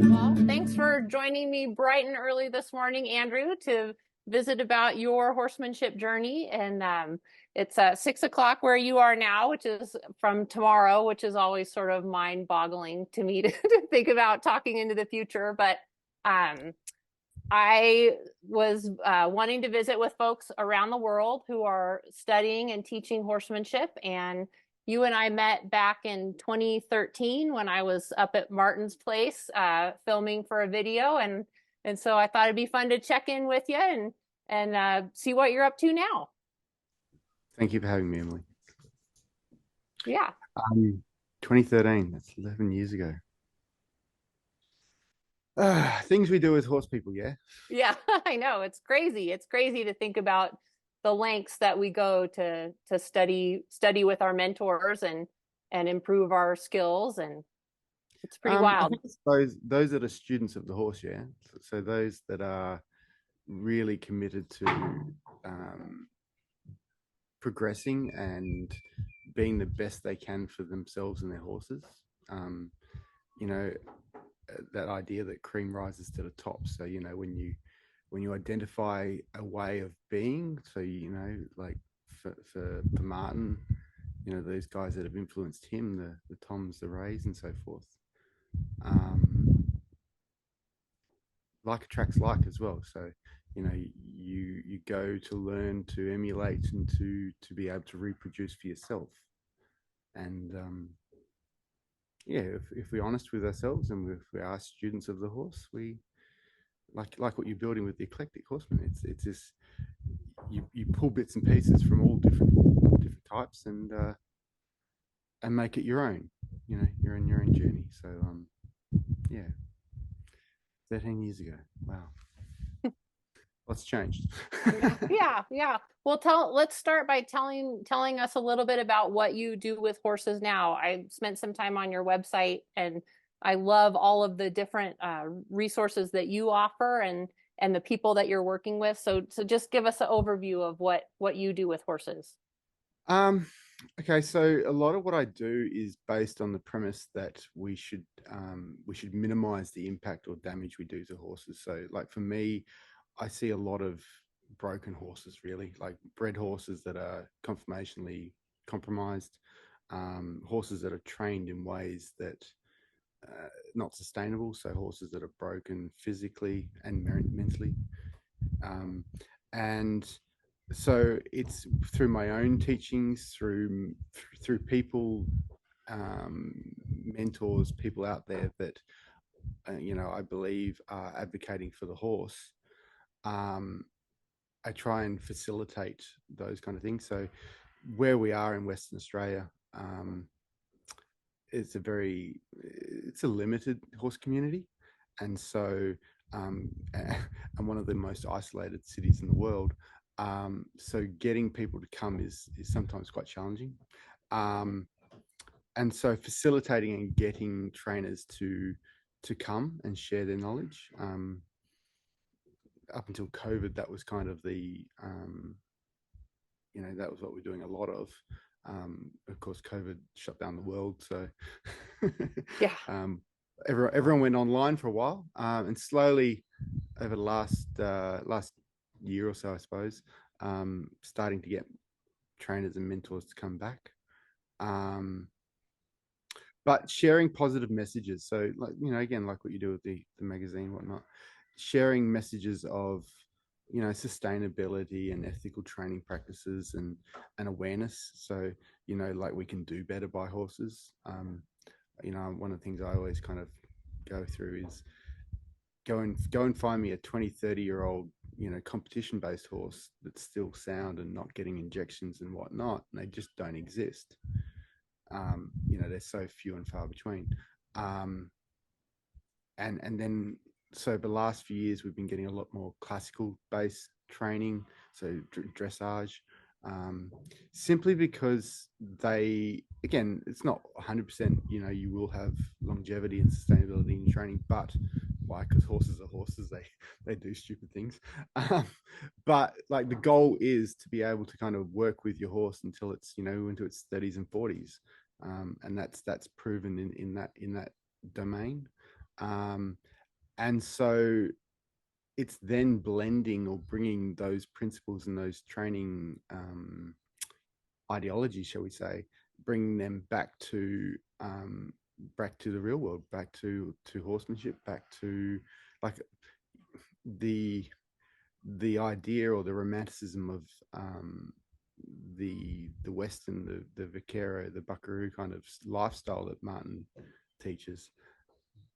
Well, thanks for joining me bright and early this morning, Andrew, to visit about your horsemanship journey. And it's 6 o'clock where you are now, which is from tomorrow, which is always sort of mind-boggling to me to think about talking into the future. But I was wanting to visit with folks around the world who are studying and teaching horsemanship. And you and I met back in 2013 when I was up at Martin's place filming for a video. And so I thought it'd be fun to check in with you and see what you're up to now. Thank you for having me, Emily. Yeah. 2013, that's 11 years ago. Things we do as horse people, yeah? Yeah, I know. It's crazy. It's crazy to think about the lengths that we go to study with our mentors and improve our skills, and it's pretty I wild. think it's those that are students of the horse, yeah? So those that are really committed to progressing and being the best they can for themselves and their horses. You know, that idea that cream rises to the top. So, you know, when you identify a way of being, so, you know, like for Martin, you know, those guys that have influenced him, the Toms, the Rays, and so forth. Like attracts like as well. So, you know, you go to learn to emulate and to be able to reproduce for yourself. And yeah, if we're honest with ourselves and if we are students of the horse, we like what you're building with the Eclectic Horseman. It's this you pull bits and pieces from all different types and make it your own. You know, you're on your own journey. So yeah, 13 years ago. Wow. What's changed? Yeah. Well, let's start by telling us a little bit about what you do with horses now. I spent some time on your website, and I love all of the different resources that you offer and the people that you're working with. So just give us an overview of what you do with horses. Okay, so a lot of what I do is based on the premise that we should minimize the impact or damage we do to horses. So, like for me, I see a lot of broken horses, really, like bred horses that are conformationally compromised, horses that are trained in ways that not sustainable. So horses that are broken physically and mentally, and so it's through my own teachings, through people, mentors, people out there that you know, I believe are advocating for the horse. I try and facilitate those kind of things. So where we are in Western Australia, it's a limited horse community, and so and one of the most isolated cities in the world. So getting people to come is sometimes quite challenging, and so facilitating and getting trainers to come and share their knowledge. Up until COVID, that was kind of the you know, that was what we're doing a lot of. Of course, COVID shut down the world, so Yeah. Everyone went online for a while, and slowly over the last year or so, I suppose, starting to get trainers and mentors to come back. But sharing positive messages. So, like, you know, again, like what you do with the magazine, whatnot, sharing messages of, you know, sustainability and ethical training practices and awareness. So, you know, like we can do better by horses. You know, one of the things I always kind of go through is go and find me a 20-30-year-old, you know, competition based horse that's still sound and not getting injections and whatnot, and they just don't exist. You know, they're so few and far between. And then, so the last few years we've been getting a lot more classical based training, so dressage, simply because they again, it's not 100%, you will have longevity and sustainability in training, but why? Because horses are horses. They do stupid things. Um, but like the goal is to be able to kind of work with your horse until it's, into its 30s and 40s. And that's proven in that domain. Um, and so it's then blending or bringing those principles and those training ideologies, shall we say, bringing them back to the real world, back to horsemanship, back to like the idea or the romanticism of the Western, the vaquero, the buckaroo kind of lifestyle that Martin teaches.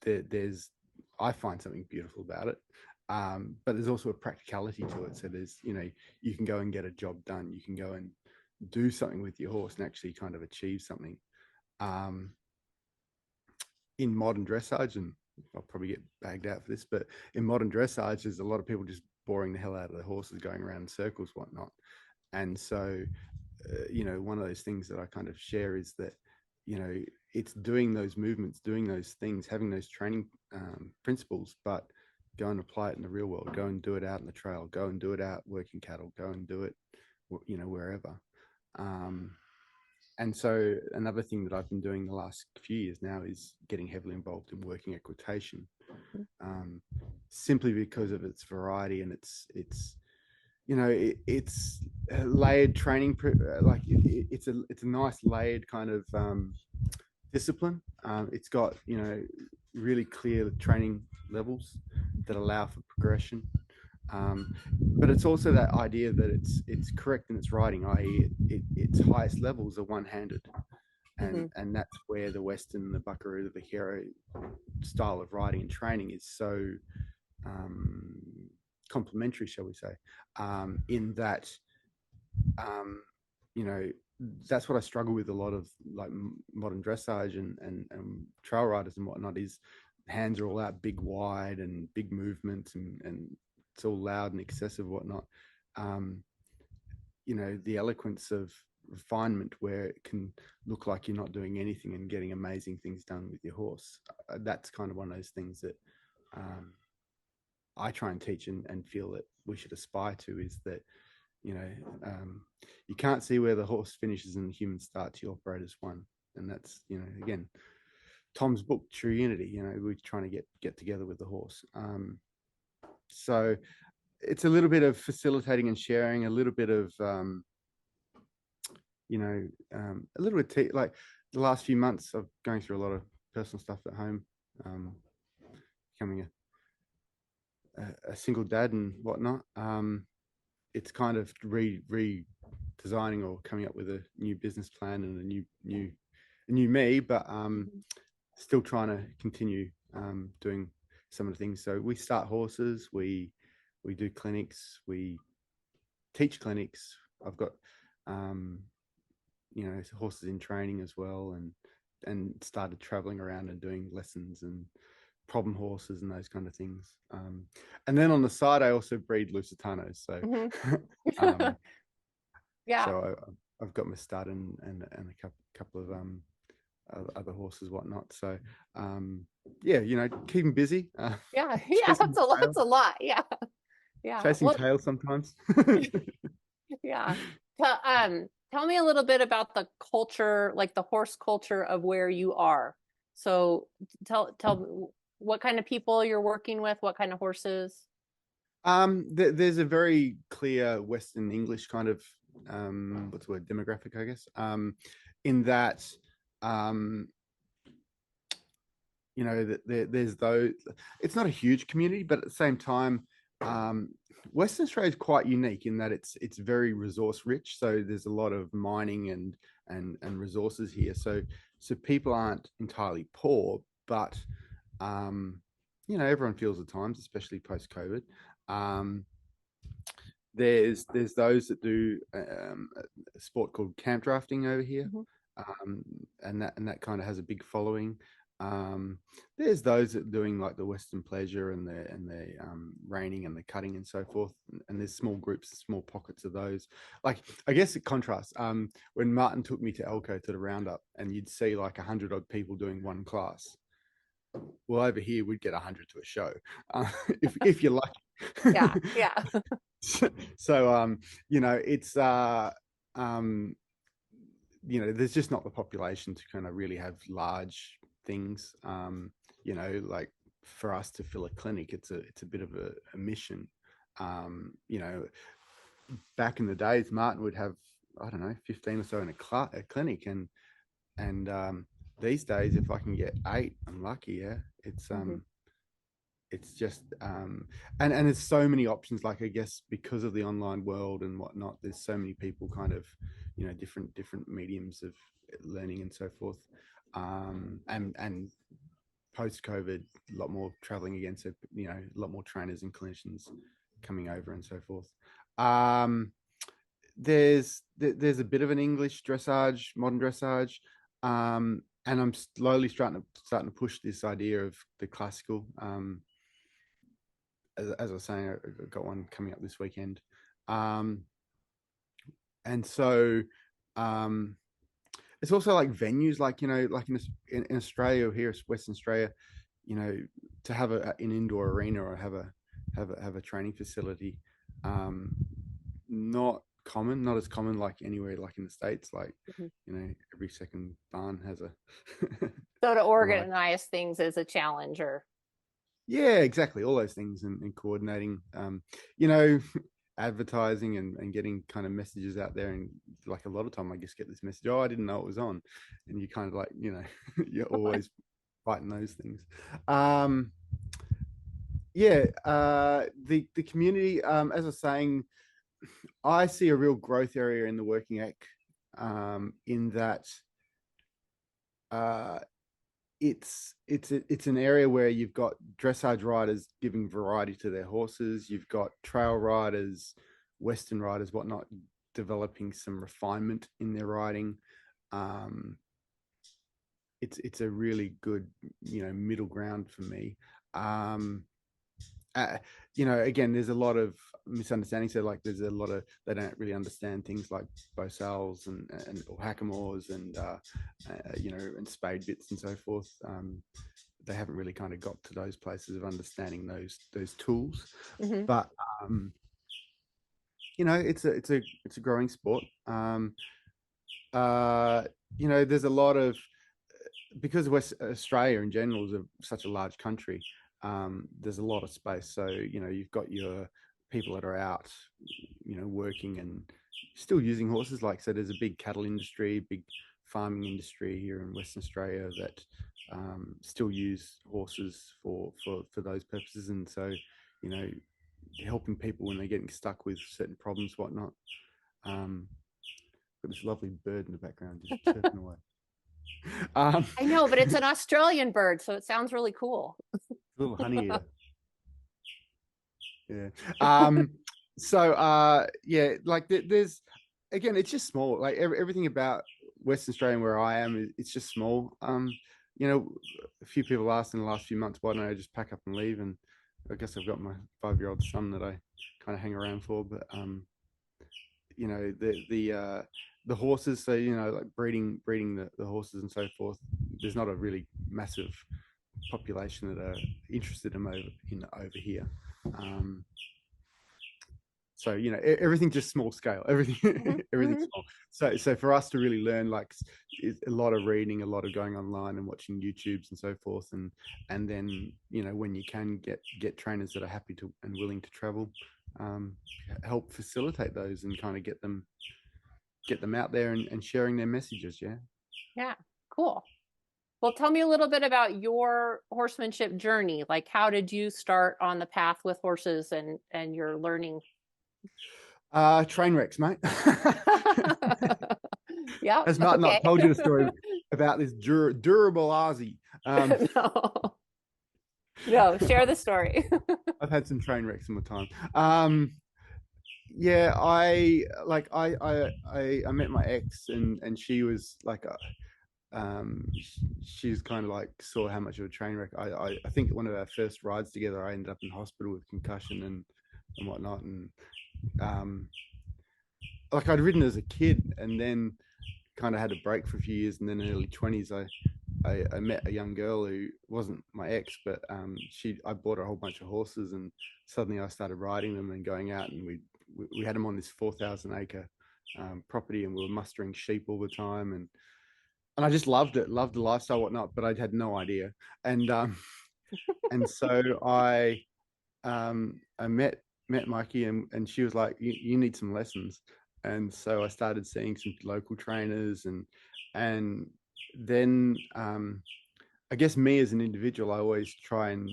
There's I find something beautiful about it. But there's also a practicality to it. So there's, you can go and get a job done. You can go and do something with your horse and actually kind of achieve something. Um, in modern dressage, and I'll probably get bagged out for this, but in modern dressage, there's a lot of people just boring the hell out of their horses, going around in circles, whatnot. And so, one of those things that I kind of share is that, it's doing those movements, doing those things, having those training principles, but go and apply it in the real world. Go and do it out in the trail. Go and do it out working cattle. Go and do it, wherever. And so another thing that I've been doing the last few years now is getting heavily involved in working equitation, simply because of its variety and it's a layered training. Like it's a nice layered kind of discipline. It's got really clear training levels that allow for progression. But it's also that idea that it's correct in its writing, i.e., its highest levels are one-handed, and that's where the Western, the buckaroo, the vaquero style of riding and training is so complementary, shall we say, in that you know that's what I struggle with a lot of like modern dressage and trail riders and whatnot is hands are all out big wide and big movements and it's all loud and excessive and whatnot. The eloquence of refinement where it can look like you're not doing anything and getting amazing things done with your horse. That's kind of one of those things that I try and teach and feel that we should aspire to is that, you can't see where the horse finishes and the human starts. You operate as one. And that's, again, Tom's book, True Unity, we're trying to get together with the horse. So it's a little bit of facilitating and sharing, a little bit of, a little bit like the last few months of going through a lot of personal stuff at home, becoming a single dad and whatnot. It's kind of redesigning or coming up with a new business plan and a new me, but still trying to continue doing some of the things. So we start horses, we do clinics, we teach clinics. I've got horses in training as well, and started traveling around and doing lessons and problem horses and those kind of things. And then on the side, I also breed Lusitanos. So, yeah. So I've got my stud and a couple of other horses, whatnot. So, keep them busy. Yeah, that's a lot. Yeah, yeah. Chasing tails sometimes. Yeah. Tell me a little bit about the culture, like the horse culture of where you are. So tell me what kind of people you're working with, what kind of horses. There's a very clear Western English kind of what's the word, demographic, I guess. In that there's those. It's not a huge community, but at the same time, Western Australia is quite unique in that it's very resource rich. So there's a lot of mining and resources here. So people aren't entirely poor, but everyone feels at times, especially post COVID. There's those that do a sport called camp drafting over here, and that kind of has a big following. Um, there's those that are doing like the Western pleasure and the reining and the cutting and so forth. And there's small groups, small pockets of those. Like I guess it contrasts. When Martin took me to Elko to the roundup, and you'd see like 100 odd people doing one class. Well, over here we'd get 100 to a show, if you're Yeah, lucky. yeah. So it's um there's just not the population to kind of really have large things. Like for us to fill a clinic, it's a bit of a mission. You know, back in the days, Martin would have, I don't know, 15 or so in a clinic, and these days, if I can get 8, I'm lucky. Yeah, Mm-hmm. it's just and there's so many options. Like I guess because of the online world and whatnot, there's so many people kind of different mediums of learning and so forth. And post COVID, a lot more traveling again, so a lot more trainers and clinicians coming over and so forth. um there's a bit of an English dressage, modern dressage, and I'm slowly starting to push this idea of the classical. As I was saying, I got one coming up this weekend. Um, and so um, it's also like venues, like, like in Australia, here, Western Australia, to have an indoor arena or have a training facility, um, not as common like anywhere like in the States, like, Mm-hmm. every second barn has a So to right. organize things is a challenge, or Yeah, exactly. All those things, and coordinating, you know, advertising and getting kind of messages out there. And like a lot of time, I just get this message, oh, I didn't know it was on. And you kind of like, you're always fighting those things. Um, yeah, the community, as I was saying, I see a real growth area in the working ec, in that uh, it's an area where you've got dressage riders giving variety to their horses. You've got trail riders, Western riders, whatnot, developing some refinement in their riding. Um, it's a really good middle ground for me. Um, uh, again, there's a lot of misunderstanding. So, like, there's a lot of they don't really understand things like bosals and or hackamores and spade bits and so forth. They haven't really kind of got to those places of understanding those tools. mm-hmm. But it's a growing sport. There's a lot of, because West Australia in general is such a large country. There's a lot of space, so you've got your people that are out, working and still using horses. Like, so there's a big cattle industry, big farming industry here in Western Australia that still use horses for those purposes, and so you know helping people when they're getting stuck with certain problems, whatnot. Got this lovely bird in the background just chirping away. Um, I know, but it's an Australian bird, so it sounds really cool. Little honey eater. Yeah. So yeah, like there's, again, it's just small. Like everything about Western Australia where I am, it's just small. A few people asked in the last few months, why don't I just pack up and leave? And I guess I've got my 5-year-old son that I kind of hang around for. But the horses, so like breeding the horses and so forth, there's not a really massive population that are interested in over here. So everything just small scale, Mm-hmm. everything Mm-hmm. small. So for us to really learn, like, a lot of reading, a lot of going online and watching YouTubes and so forth, and then when you can get trainers that are happy to and willing to travel, help facilitate those and kind of get them out there and sharing their messages. Yeah. Yeah, cool. Well, tell me a little bit about your horsemanship journey. Like, how did you start on the path with horses and your learning? Train wrecks, mate. Yeah, Has Martin okay. not told you the story about this durable Aussie? No. No, share the story. I've had some train wrecks in my time. Yeah, I met my ex, and she was like she was kind of like saw how much of a train wreck. I think one of our first rides together, I ended up in hospital with concussion and whatnot, and um, like I'd ridden as a kid, and then kind of had a break for a few years, and then in the early 20s, I met a young girl who wasn't my ex, but I bought her a whole bunch of horses, and suddenly I started riding them and going out, and we had them on this 4,000 acre property, and we were mustering sheep all the time, and I just loved it, loved the lifestyle, whatnot, but I had no idea, and and so I met Mikey, and she was like, you need some lessons, and so I started seeing some local trainers, and then I guess me as an individual, I'm always trying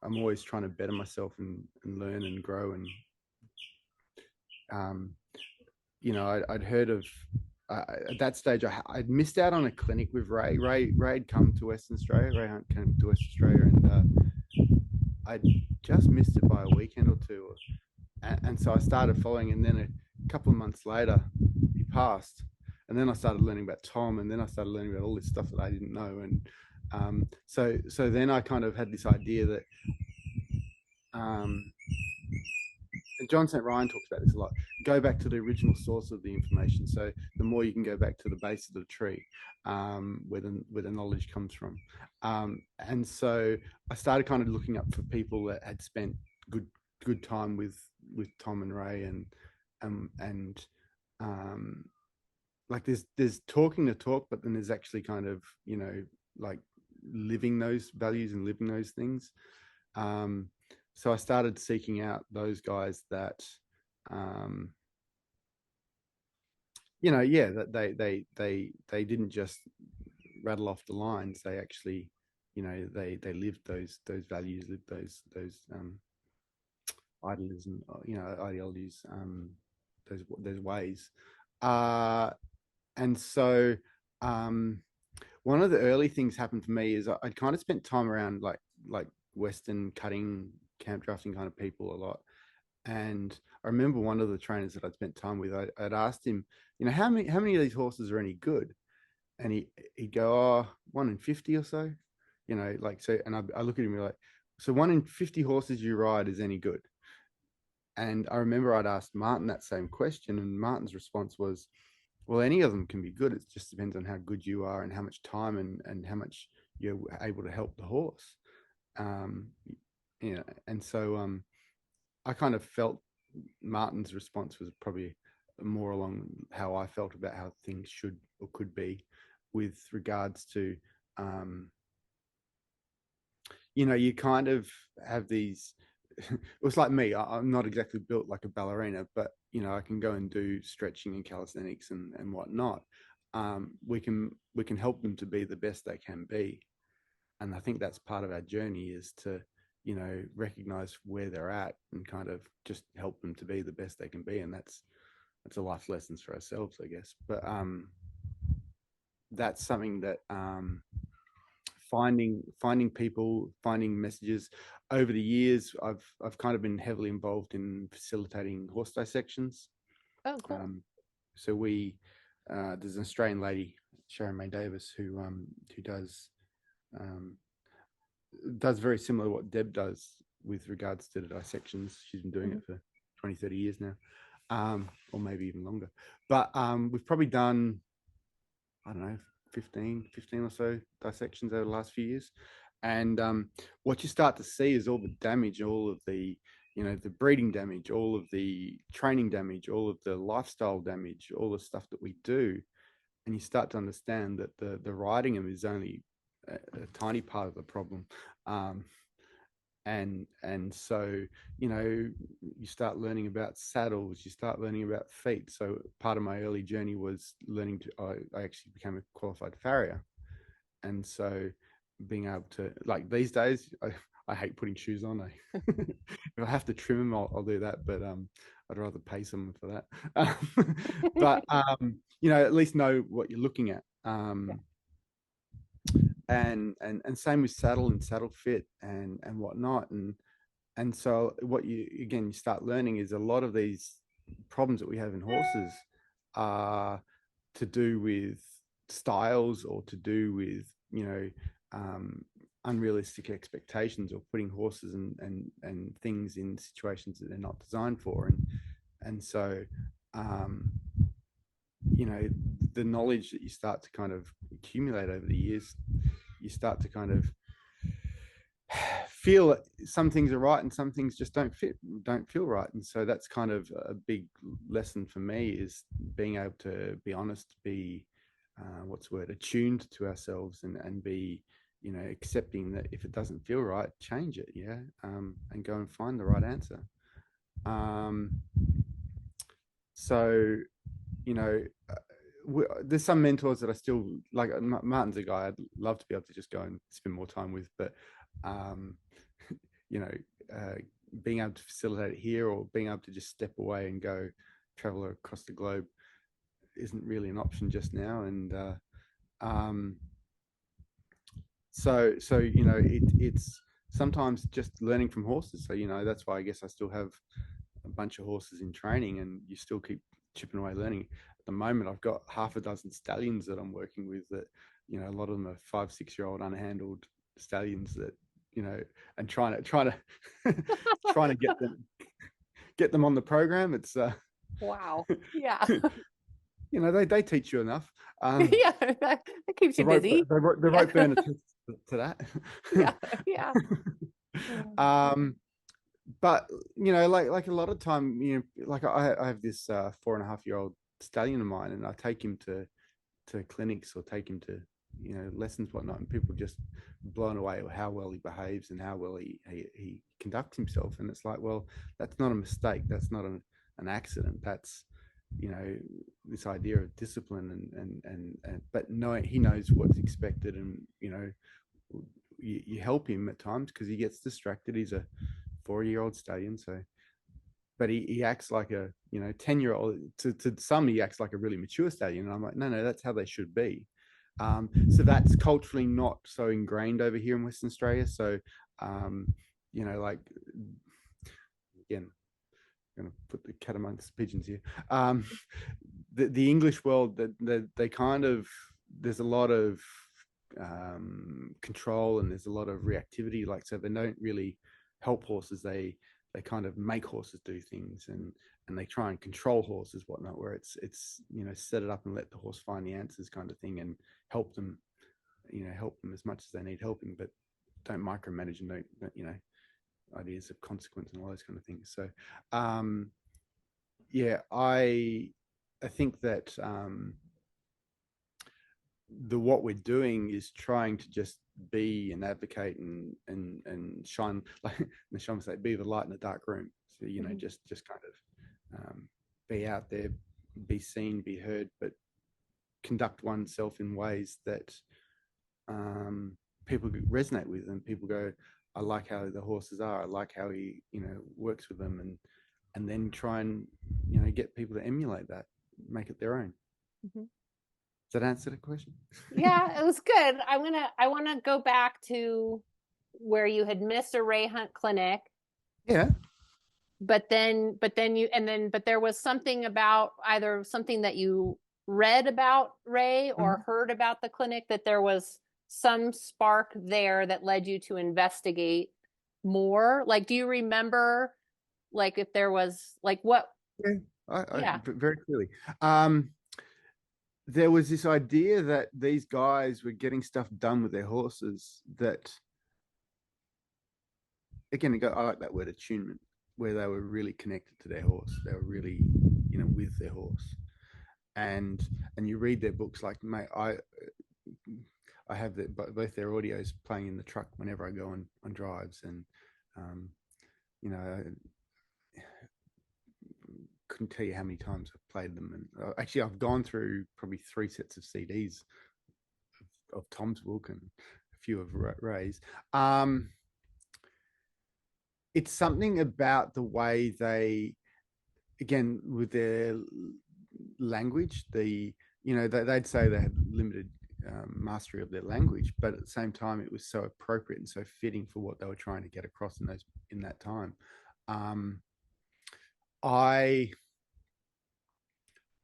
to better myself and learn and grow, and um, I'd heard of. At that stage, I'd missed out on a clinic with Ray. Ray'd come to Western Australia. Ray Hunt came to Western Australia, and I'd just missed it by a weekend or two. And so I started following, and then a couple of months later, he passed. And then I started learning about Tom, and then I started learning about all this stuff that I didn't know. And so then I kind of had this idea that, and John St. Ryan talks about this a lot, go back to the original source of the information. So the more you can go back to the base of the tree, where the knowledge comes from. And so I started kind of looking up for people that had spent good time with Tom and Ray, and like there's talking the talk, but then there's actually kind of like living those values and living those things. So I started seeking out those guys that yeah, that they didn't just rattle off the lines. They actually, they lived those values, lived those idealism, ideologies, those ways. And so one of the early things happened for me is I'd kind of spent time around like Western cutting, camp drafting kind of people a lot. And I remember one of the trainers that I'd spent time with, I'd asked him, how many of these horses are any good? And he'd go, oh, 1 in 50 or so, like, so, and I look at him like, so 1 in 50 horses you ride is any good? And I remember I'd asked Martin that same question, and Martin's response was, well, any of them can be good. It just depends on how good you are and how much time and how much you're able to help the horse. Um, and so I kind of felt Martin's response was probably more along how I felt about how things should or could be, with regards to, you kind of have these. It was like me. I'm not exactly built like a ballerina, but I can go and do stretching and calisthenics and whatnot. We can help them to be the best they can be, and I think that's part of our journey, is to recognize where they're at and kind of just help them to be the best they can be, and that's a life lessons for ourselves, I guess. But that's something that finding people, finding messages. Over the years, I've kind of been heavily involved in facilitating horse dissections. Oh, cool. So there's an Australian lady, Sharon May Davis, who um, does very similar to what Deb does with regards to the dissections. She's been doing it for 20, 30 years now, or maybe even longer. But we've probably done, I don't know, 15 or so dissections over the last few years. And what you start to see is all the damage, all of the, the breeding damage, all of the training damage, all of the lifestyle damage, all the stuff that we do. And you start to understand that the riding them is only a tiny part of the problem. And so you start learning about saddles, you start learning about feet. So part of my early journey was learning I actually became a qualified farrier, and so being able to, like, these days I hate putting shoes on. If I have to trim them, I'll do that, but I'd rather pay someone for that. But at least know what you're looking at. And same with saddle and saddle fit and whatnot. And so what you start learning is a lot of these problems that we have in horses are to do with styles or to do with, you know, unrealistic expectations, or putting horses and things in situations that they're not designed for. And so, um, you know, the knowledge that you start to kind of accumulate over the years, you start to kind of feel that some things are right and some things just don't feel right. And so that's kind of a big lesson for me, is being able to be honest, be what's the word, attuned to ourselves, and be, you know, accepting that if it doesn't feel right, change it. Yeah. And go and find the right answer. um, so, you know, there's some mentors that I still like. Martin's a guy I'd love to be able to just go and spend more time with, but um, you know, uh, being able to facilitate it here, or being able to just step away and go travel across the globe, isn't really an option just now. And um, so you know, it's sometimes just learning from horses. So, you know, that's why I guess I still have a bunch of horses in training, and you still keep chipping away learning. At the moment, I've got half a dozen stallions that I'm working with, that, you know, a lot of them are 5-6 year old unhandled stallions, that, you know, and trying to trying to get them on the program. It's Wow. Yeah. you know, they teach you enough. Yeah, that keeps you busy. The Yeah. rope burner to that. Yeah. Yeah. um, but, you know, like a lot of time, you know, like I have this 4.5 year old stallion of mine, and I take him to clinics, or take him to, you know, lessons, whatnot, and people just blown away at how well he behaves and how well he conducts himself. And it's like, well, that's not a mistake, that's not an accident, that's, you know, this idea of discipline, and but no, he knows what's expected. And, you know, you help him at times because he gets distracted. He's a 4-year-old stallion, so, but he acts like a, you know, 10-year-old. To some, he acts like a really mature stallion, and I'm like, no, that's how they should be. So that's culturally not so ingrained over here in Western Australia. So, you know, like, again, I'm going to put the cat amongst pigeons here. The English world, that they kind of, there's a lot of control, and there's a lot of reactivity. Like, so they don't really help horses. They kind of make horses do things, and they try and control horses, whatnot, where it's, you know, set it up and let the horse find the answers, kind of thing, and help them, you know, help them as much as they need helping, but don't micromanage, and don't, you know, ideas of consequence and all those kind of things. So, yeah, I think that what we're doing is trying to just be and advocate, and shine, like the shaman say, be the light in the dark room. So, you know, Mhm. just kind of be out there, be seen, be heard, but conduct oneself in ways that people resonate with, and people go, I like how the horses are, I like how he, you know, works with them, and then try and, you know, get people to emulate that, make it their own. Mhm. Does that answer the question? Yeah, it was good. I want to go back to where you had missed a Ray Hunt clinic, Yeah. but there was something about either something that you read about Ray or Mhm. heard about the clinic, that there was some spark there that led you to investigate more. Like, do you remember, like, if there was like what? Yeah, I Yeah. very clearly. Um, there was this idea that these guys were getting stuff done with their horses that, again, I like that word, attunement, where they were really connected to their horse. They were really, you know, with their horse. And you read their books, like, mate, I have both their audios playing in the truck whenever I go on drives. And um, you know, I couldn't tell you how many times I've played them. And actually, I've gone through probably 3 sets of CDs of Tom's book, and a few of Ray's. It's something about the way they, again, with their language, you know, they'd say they had limited mastery of their language, but at the same time, it was so appropriate and so fitting for what they were trying to get across in that time. Um, I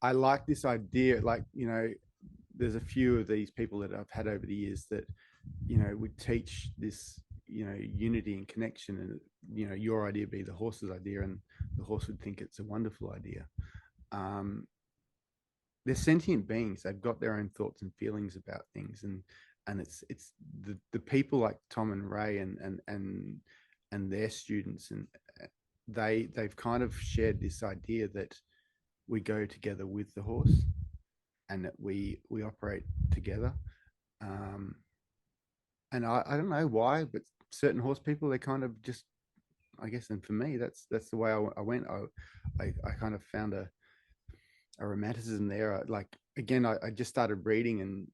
I like this idea, like, you know, there's a few of these people that I've had over the years that, would teach this, unity and connection, and, your idea be the horse's idea, and the horse would think it's a wonderful idea. Um, they're sentient beings. They've got their own thoughts and feelings about things, and it's the people like Tom and Ray and their students, and they've kind of shared this idea that we go together with the horse, and that we operate together. Um, and I don't know why, but certain horse people, they kind of just, I guess, and for me, that's the way I went. I kind of found a romanticism there. Like, again, I just started reading, and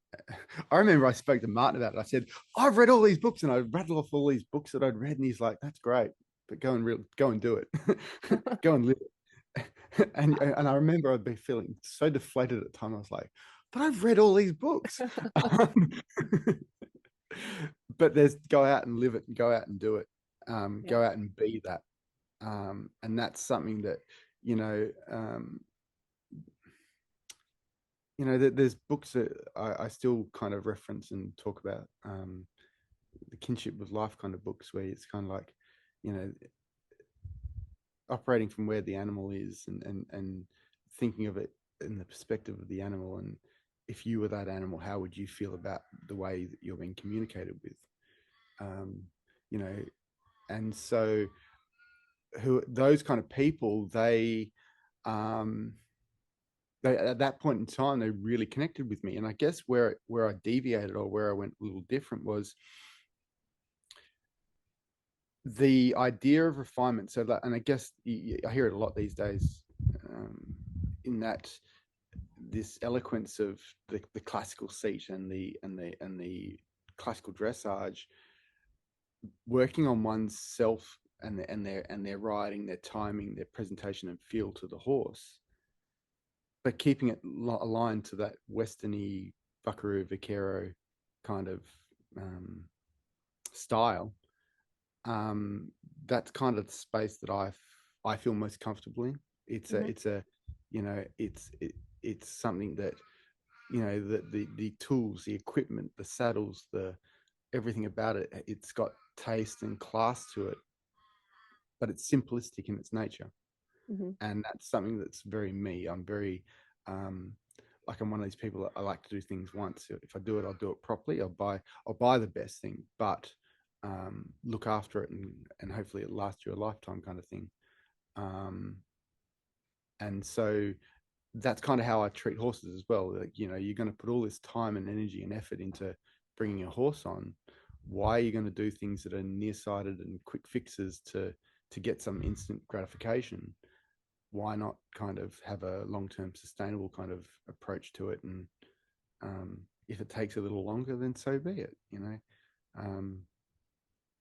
I remember I spoke to Martin about it. I said, I've read all these books, and I rattled off all these books that I'd read, and he's like, that's great, but go and do it. Go and live it. And I remember I'd be feeling so deflated at the time. I was like, but I've read all these books. But there's go out and live it, and go out and do it. Yeah. Go out and be that. And that's something that, you know, um, there's books that I still kind of reference and talk about, the kinship with life kind of books, where it's kind of like, you know, operating from where the animal is, and thinking of it in the perspective of the animal. And if you were that animal, how would you feel about the way that you're being communicated with? Um, you know, and so who those kind of people, um, they at that point in time, they really connected with me. And I guess where I deviated, or where I went a little different, was the idea of refinement. So that, and I guess I hear it a lot these days, in that this eloquence of the classical seat, and the classical dressage, working on one's self, and their riding, their timing, their presentation and feel to the horse, but keeping it aligned to that westerny buckaroo vaquero kind of, style. That's kind of the space that I feel most comfortable in. It's a it's something that, the tools, the equipment, the saddles, the everything about it, it's got taste and class to it, but it's simplistic in its nature. Mm-hmm. And that's something that's very me. I'm very, like, I'm one of these people that I like to do things once. If I do it, I'll do it properly. I'll buy the best thing, but, look after it, and hopefully it lasts you a lifetime, kind of thing. And so that's kind of how I treat horses as well. Like, you're going to put all this time and energy and effort into bringing a horse on. Why are you going to do things that are nearsighted and quick fixes to get some instant gratification? Why not kind of have a long-term sustainable kind of approach to it? And, if it takes a little longer, then so be it.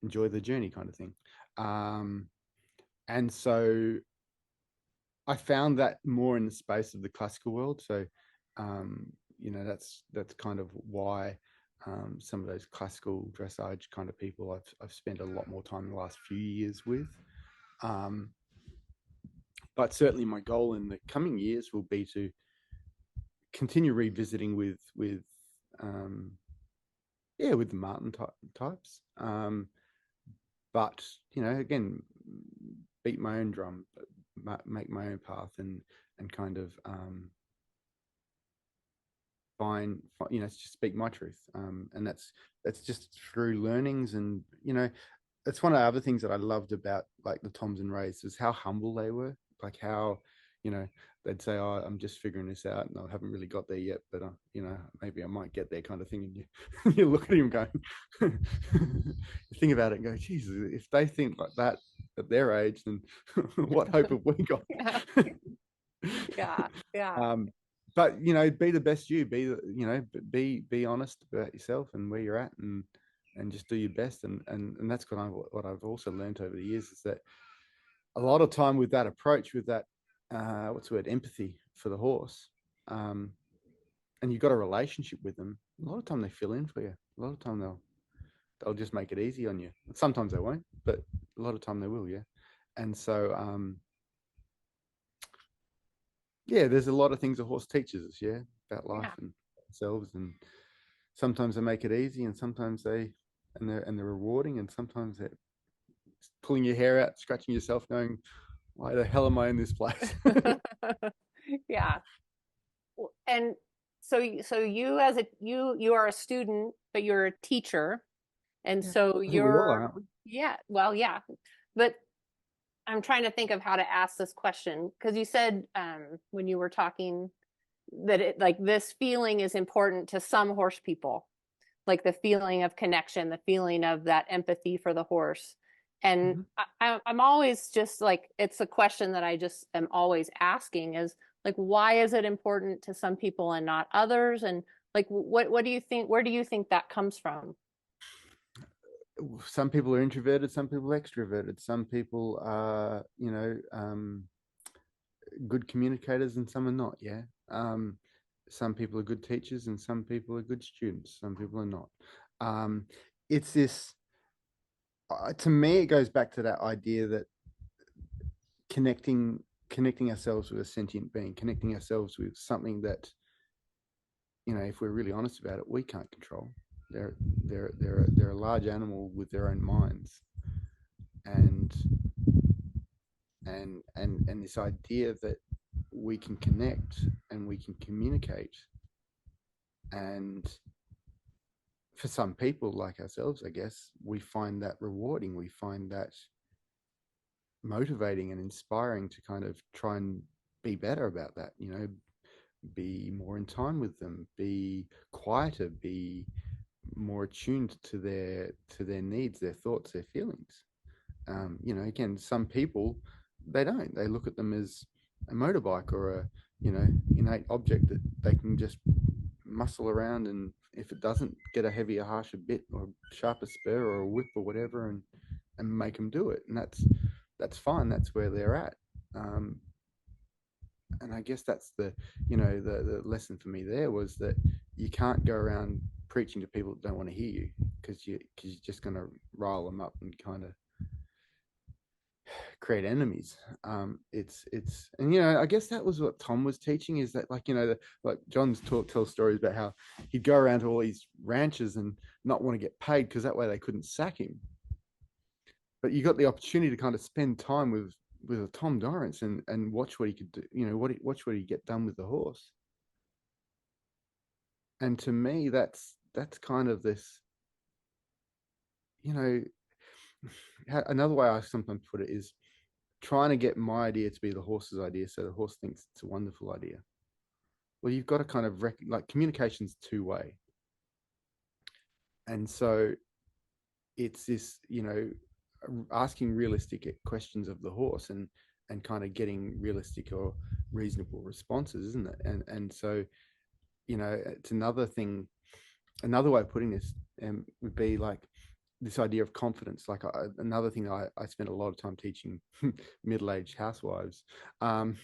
Enjoy the journey, kind of thing. And so I found that more in the space of the classical world. So, that's kind of why, some of those classical dressage kind of people I've spent a lot more time in the last few years with. Um, but certainly my goal in the coming years will be to continue revisiting um, with the Martin types. But, again, beat my own drum, make my own path, and kind of, find, just speak my truth. And that's just through learnings. And, it's one of the other things that I loved about, like, the Toms and Rays, is how humble they were. Like, how, they'd say, oh, I'm just figuring this out, and I haven't really got there yet, but, maybe I might get there, kind of thing. And you look at him going, you think about it and go, Jesus, if they think like that at their age, then what hope have we got? Yeah. Yeah. But, be the best you. Be honest about yourself and where you're at, and just do your best. And that's kind of what I've also learned over the years, is that a lot of time with that approach, with that, what's the word, empathy for the horse, and you've got a relationship with them, a lot of time they fill in for you. A lot of time they'll just make it easy on you. Sometimes they won't, but a lot of time they will, yeah. And so, there's a lot of things a horse teaches us, about life. Yeah. And themselves, and sometimes they make it easy, and sometimes they're rewarding, and sometimes they're pulling your hair out, scratching yourself, going, "Why the hell am I in this place?" Yeah. And so you as a you are a student, but you're a teacher. And Yeah, so I think we all you're, are, aren't we? yeah, well, yeah. But I'm trying to think of how to ask this question because you said when you were talking that it like this feeling is important to some horse people, like the feeling of connection, the feeling of that empathy for the horse. And Mm-hmm. I'm always just like, it's a question that I just am always asking is like, why is it important to some people and not others? And like, what do you think, where do you think that comes from? Some people are introverted, some people are extroverted, some people are, good communicators and some are not. Yeah. Some people are good teachers and some people are good students. Some people are not. Um, it's this, to me, it goes back to that idea that connecting ourselves with a sentient being, connecting ourselves with something that, if we're really honest about it, we can't control. They're a large animal with their own minds, and and this idea that we can connect and we can communicate, and for some people like ourselves, I guess, we find that rewarding, we find that motivating and inspiring to kind of try and be better about that, be more in time with them, be quieter, be more attuned to their needs, their thoughts, their feelings. Again, some people, they look at them as a motorbike or a, innate object that they can just muscle around, and if it doesn't, get a heavier, harsher bit or a sharper spur or a whip or whatever, and make them do it, and that's fine. That's where they're at. um, and I guess that's the lesson for me there was that you can't go around preaching to people that don't want to hear you, because you're just going to rile them up and kind of create enemies. And I guess that was what Tom was teaching, is that, like, like John's tells stories about how he'd go around to all these ranches and not want to get paid because that way they couldn't sack him. But you got the opportunity to kind of spend time with a Tom Dorrance and watch what he could do, watch what he get done with the horse. And to me, that's kind of this, you know, another way I sometimes put it is trying to get my idea to be the horse's idea, so the horse thinks it's a wonderful idea. Well, you've got to kind of like, communication's two-way, and so it's this, asking realistic questions of the horse, and kind of getting realistic or reasonable responses, isn't it? And so, it's another thing. Another way of putting this would be like this idea of confidence. Like, another thing I spent a lot of time teaching middle-aged housewives, um,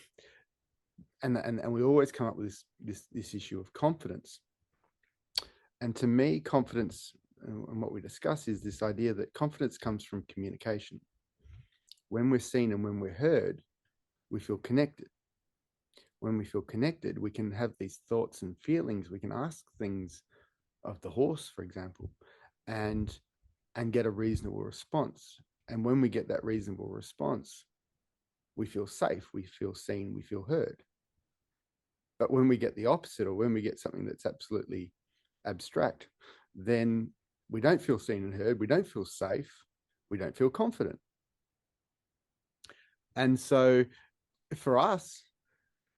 and we always come up with this issue of confidence. And to me, confidence, and what we discuss, is this idea that confidence comes from communication. When we're seen and when we're heard, we feel connected. When we feel connected, we can have these thoughts and feelings. We can ask things of the horse, for example, and get a reasonable response. And when we get that reasonable response, we feel safe, we feel seen, we feel heard. But when we get the opposite, or when we get something that's absolutely abstract, then we don't feel seen and heard, we don't feel safe, we don't feel confident. And so for us,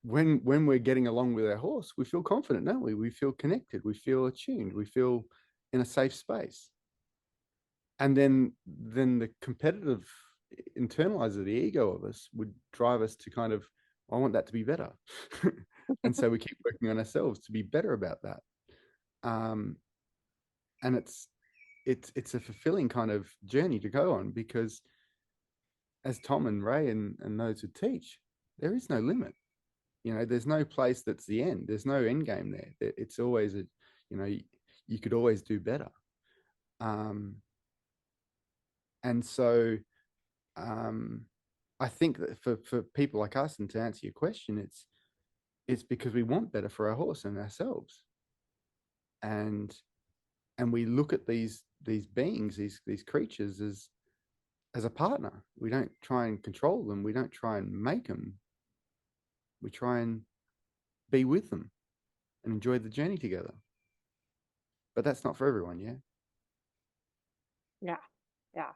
when we're getting along with our horse, we feel confident, don't we? We feel connected, we feel attuned, we feel in a safe space. And then the competitive internalizer, the ego of us, would drive us to kind of, I want that to be better. And so we keep working on ourselves to be better about that. um, and it's a fulfilling kind of journey to go on, because as Tom and Ray and those who teach, there is no limit. There's no place that's the end. There's no end game there. It's always you could always do better. um, and so um, I think that for people like us, and to answer your question, it's because we want better for our horse and ourselves. and we look at these beings, these creatures, as a partner. We don't try and control them. We don't try and make them. We try and be with them and enjoy the journey together. But that's not for everyone, yeah. Yeah. Yeah.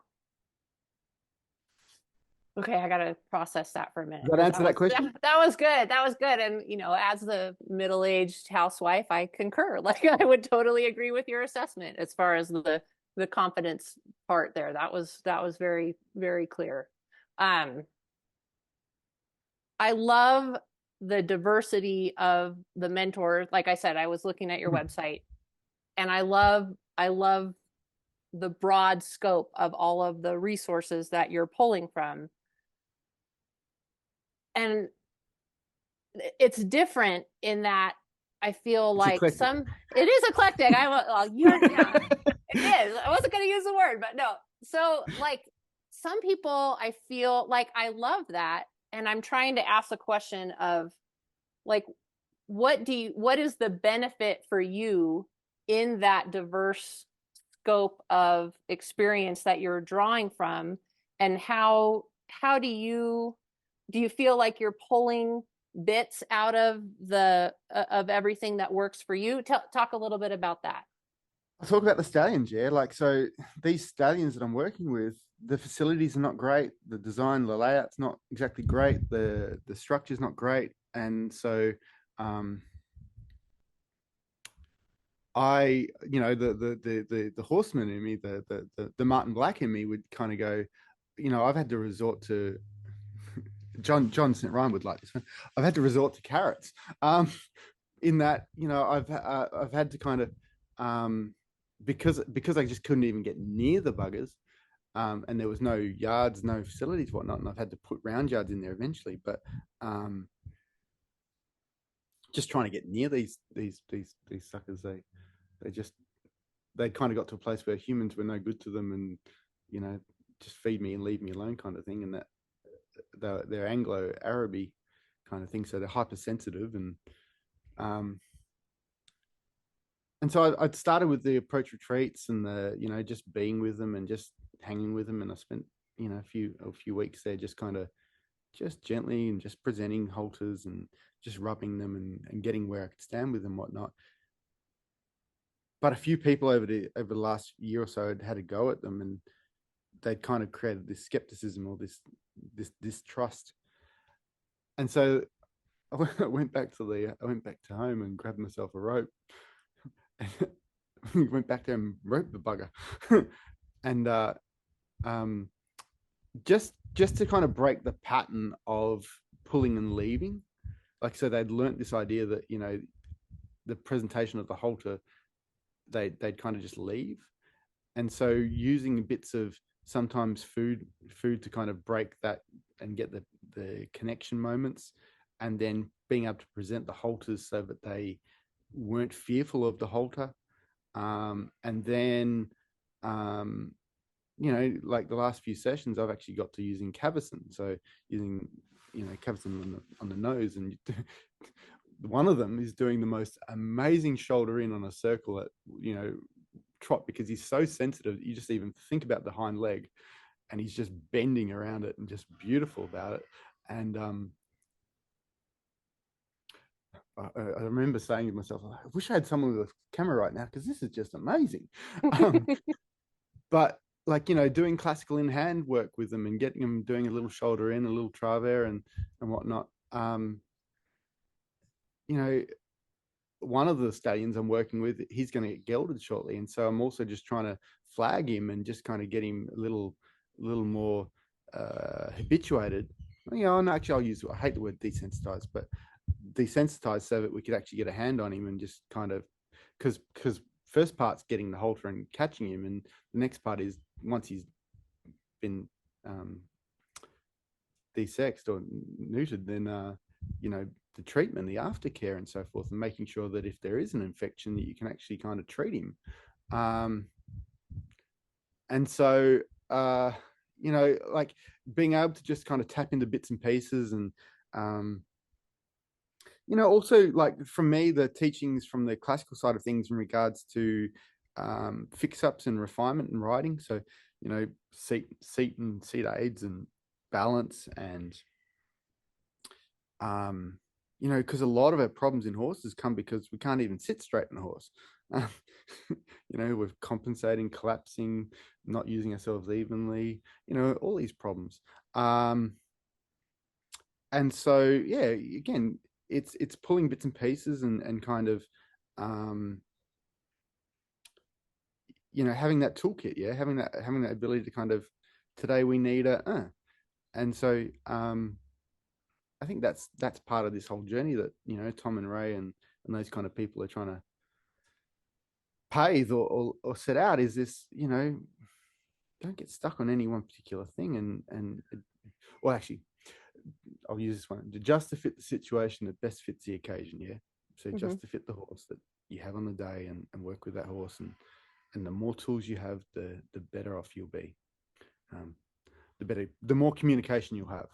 Okay, I gotta process that for a minute Does that because answer that question? that was good. That was good. And as the middle-aged housewife, I concur. Like I would totally agree with your assessment as far as the confidence part there. That was very, very clear. Um, I love the diversity of the mentors. Like I said, I was looking at your website and I love the broad scope of all of the resources that you're pulling from. And it's different in that I feel It's like eclectic. it is eclectic. Yeah, it is. I wasn't going to use the word, but no. So like some people, I feel like I love that. And I'm trying to ask the question of like, what is the benefit for you in that diverse scope of experience that you're drawing from? And how do you feel like you're pulling bits out of the of everything that works for you? Talk a little bit about that. I'll talk about the stallions, yeah. Like, so these stallions that I'm working with, the facilities are not great. The design, the layout's not exactly great. The structure's not great. And so um, the horseman in me, the Martin Black in me would kind of go, I've had to resort to John St. Ryan would like this one. I've had to resort to carrots. In that, I've had to kind of because I just couldn't even get near the buggers, and there was no yards, no facilities, whatnot, and I've had to put round yards in there eventually. But just trying to get near these suckers, they kind of got to a place where humans were no good to them, and just feed me and leave me alone kind of thing. And that they're Anglo-Araby kind of thing, so they're hypersensitive, um, and so I'd started with the approach retreats and the just being with them and just hanging with them, and I spent a few weeks there just kind of just gently and just presenting halters and just rubbing them and getting where I could stand with them, whatnot. But a few people over the last year or so had a go at them, and they'd kind of created this skepticism or this distrust. And so I went back to home and grabbed myself a rope and went back there and roped the bugger. And just to kind of break the pattern of pulling and leaving. Like, so they'd learnt this idea that the presentation of the halter, they'd kind of just leave. And so using bits of sometimes food to kind of break that and get the connection moments, and then being able to present the halters so that they weren't fearful of the halter. And then like the last few sessions, I've actually got to using cavesson. So using cavesson on the nose, and one of them is doing the most amazing shoulder in on a circle at trot, because he's so sensitive. You just even think about the hind leg and he's just bending around it and just beautiful about it. And I remember saying to myself, I wish I had someone with a camera right now, because this is just amazing. But like, doing classical in hand work with them and getting them doing a little shoulder in, a little travers and whatnot. One of the stallions I'm working with, he's going to get gelded shortly, and so I'm also just trying to flag him and just kind of get him a little more habituated. And actually, I hate the word desensitized, but desensitized so that we could actually get a hand on him and just kind of, because first part's getting the halter and catching him, and the next part is once he's been desexed or neutered, then the treatment, the aftercare and so forth, and making sure that if there is an infection that you can actually kind of treat him. And so like being able to just kind of tap into bits and pieces and also like for me, the teachings from the classical side of things in regards to fix-ups and refinement and riding. So, seat and seat aids and balance and because a lot of our problems in horses come because we can't even sit straight in a horse. Um, we're compensating, collapsing, not using ourselves evenly, all these problems. And so, yeah, again, it's pulling bits and pieces and kind of, um, having that toolkit, yeah, having that ability to kind of, today we need and so, I think that's part of this whole journey that Tom and Ray and those kind of people are trying to pave or set out is this, don't get stuck on any one particular thing and well, actually, I'll use this one, just to fit the situation that best fits the occasion. Yeah. So just to fit the horse that you have on the day and work with that horse and the more tools you have, the better off you'll be. The more communication you'll have.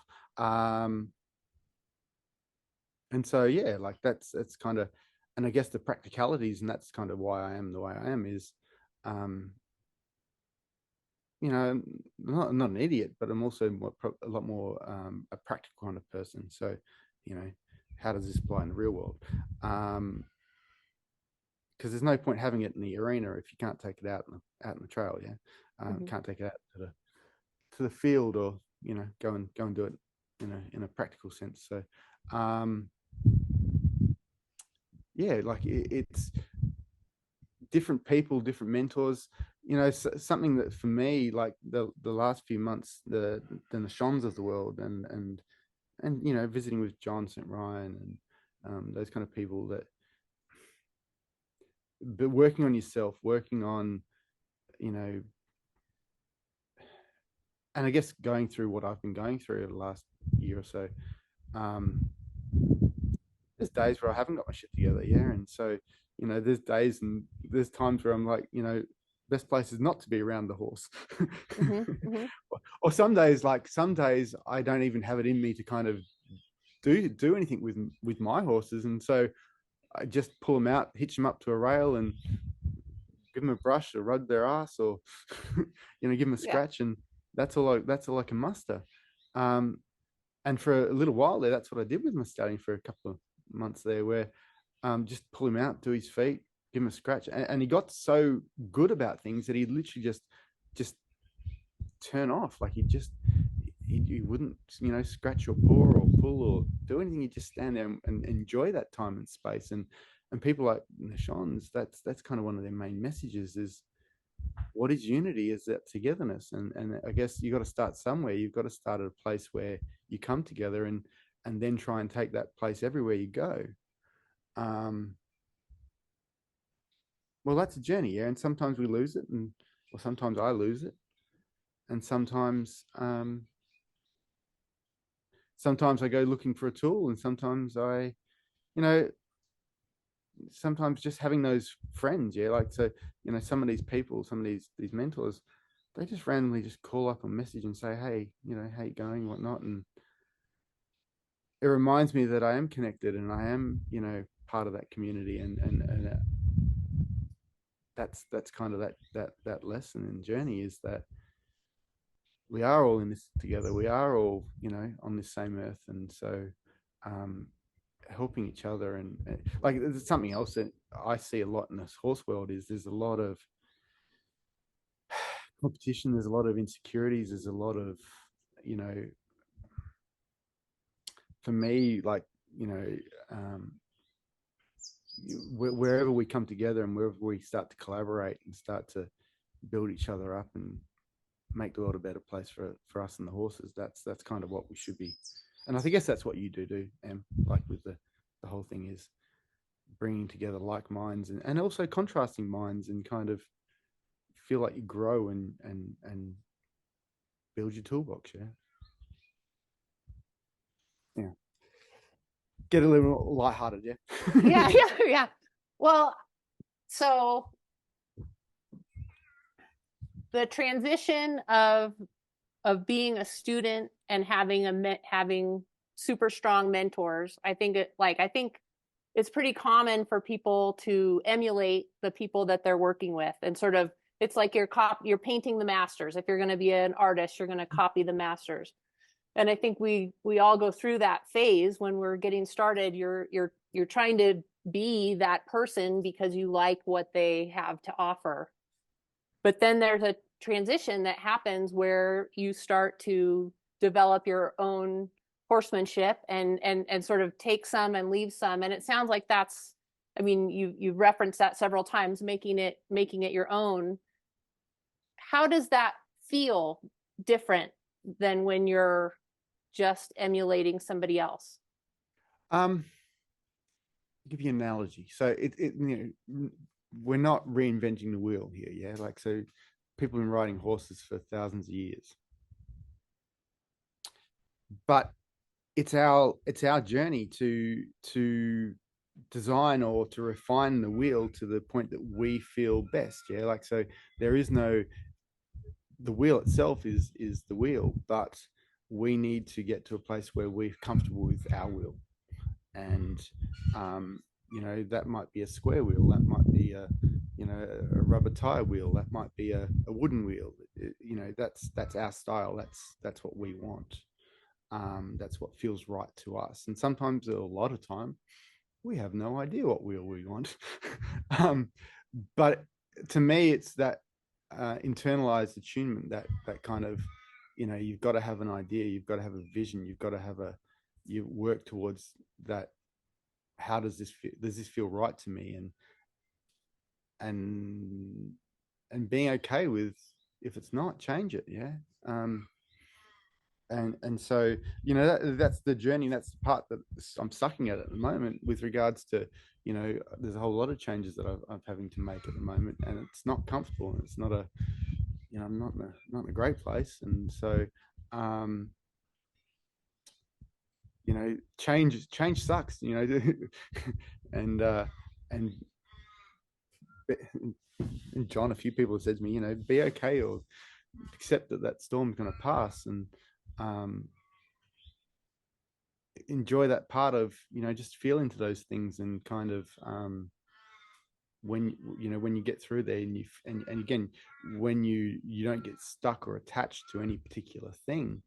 And so, yeah, like that's kind of, and I guess the practicalities, and that's kind of why I am the way I am is, not an idiot, but I'm also a lot more a practical kind of person. So, how does this apply in the real world? Because there's no point having it in the arena if you can't take it out in the trail. Yeah, can't take it out to the field or go and do it in a practical sense. So, yeah, like it's different people, different mentors. Something that for me, like the last few months, the Shons of the world, and visiting with John St. Ryan and those kind of people that, but working on yourself, working on, and I guess going through what I've been going through the last year or so. There's days where I haven't got my shit together, yeah, and so there's days and there's times where I'm like, best place is not to be around the horse. Or some days I don't even have it in me to kind of do anything with my horses, and so I just pull them out, hitch them up to a rail, and give them a brush or rub their ass, or give them a scratch, and that's all I can muster. And for a little while there, that's what I did with my stallion for a couple of months there, where just pull him out, do his feet, give him a scratch, and he got so good about things that he literally just turn off. Like he wouldn't scratch or paw or pull or do anything. He'd just stand there and enjoy that time and space. And people like the Shons, that's kind of one of their main messages is, what is unity? Is that togetherness? And I guess you got to start somewhere. You've got to start at a place where you come together and then try and take that place everywhere you go. Well, that's a journey, yeah. And sometimes we lose it, or sometimes I lose it, and sometimes I go looking for a tool, and sometimes sometimes just having those friends, yeah. Like, so some of these people, some of these mentors, they just randomly just call up a message and say, hey, how you going, whatnot, and it reminds me that I am connected and I am part of that community, and that's kind of that lesson and journey, is that we are all in this together. We are all on this same earth, and so helping each other and like there's something else that I see a lot in this horse world is there's a lot of competition, there's a lot of insecurities, there's a lot of for me, like wherever we come together and wherever we start to collaborate and start to build each other up and make the world a better place for us and the horses, that's kind of what we should be. And I guess that's what you do, like with the whole thing is bringing together like minds and also contrasting minds and kind of feel like you grow and build your toolbox. Yeah. Get a little lighthearted. Yeah. Well, so the transition of being a student and having super strong mentors, I think it's pretty common for people to emulate the people that they're working with, and sort of, it's like you're painting the masters. If you're going to be an artist, you're going to copy the masters. And I think we all go through that phase when we're getting started. You're trying to be that person because you like what they have to offer. But then there's a transition that happens where you start to develop your own horsemanship, and sort of take some and leave some. And it sounds like that's, I mean, you've referenced that several times, making it your own. How does that feel different than when you're just emulating somebody else? Um, I'll give you an analogy. So we're not reinventing the wheel here, yeah. Like, so people have been riding horses for thousands of years, but it's our journey to design or to refine the wheel to the point that we feel best, yeah. Like, so there is no, the wheel itself is the wheel, but we need to get to a place where we're comfortable with our wheel. And that might be a square wheel, that might be a rubber tire wheel, that might be a wooden wheel. That's our style, that's what we want. That's what feels right to us. And sometimes, a lot of time, we have no idea what wheel we want. um, but to me, it's that internalized attunement, that kind of, you've got to have an idea, you've got to have a vision, you've got to have you work towards that. How does this feel? Does this feel right to me? And being okay with, if it's not, change it, yeah. And so, that's the journey, that's the part that I'm sucking at the moment, with regards to, there's a whole lot of changes that I'm having to make at the moment, and it's not comfortable, and it's not I'm not in a great place. And so, change sucks, and and John, a few people have said to me, be okay, or accept that storm's going to pass, and um, enjoy that part of, just feel into those things, and kind of, when you get through there, and again, when you don't get stuck or attached to any particular thing,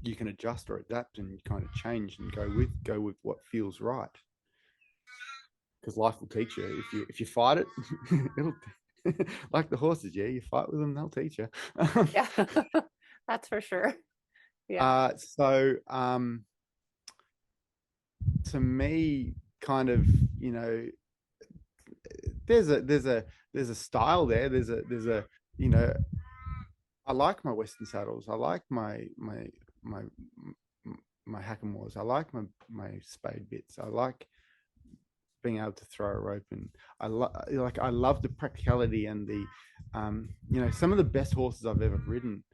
you can adjust or adapt and kind of change and go with what feels right, because life will teach you. If you fight it, it'll, like the horses, yeah, you fight with them, they'll teach you. Yeah, that's for sure. Yeah. So to me, kind of, there's a style there. There's a you know I like my Western saddles. I like my my hackamores. I like my spade bits. I like being able to throw a rope, and I love the practicality and the some of the best horses I've ever ridden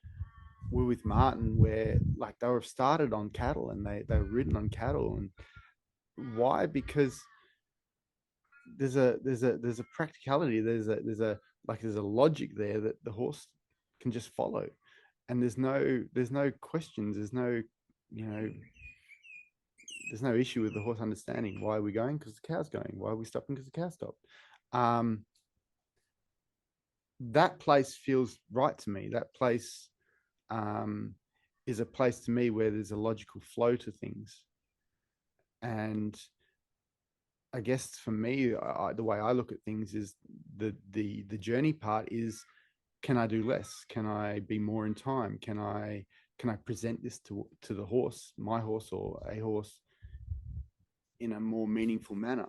were with Martin, where, like, they were started on cattle, and they were ridden on cattle. And why? Because there's a practicality, there's a logic there that the horse can just follow, and there's no questions, you know there's no issue with the horse understanding why are we going, because the cow's going, why are we stopping, because the cow stopped. That place feels right to me. That place is a place to me where there's a logical flow to things. And I guess for me, the way I look at things is the journey part is, can I do less? Can I be more in time? Can I present this to the horse, my horse, or a horse, in a more meaningful manner?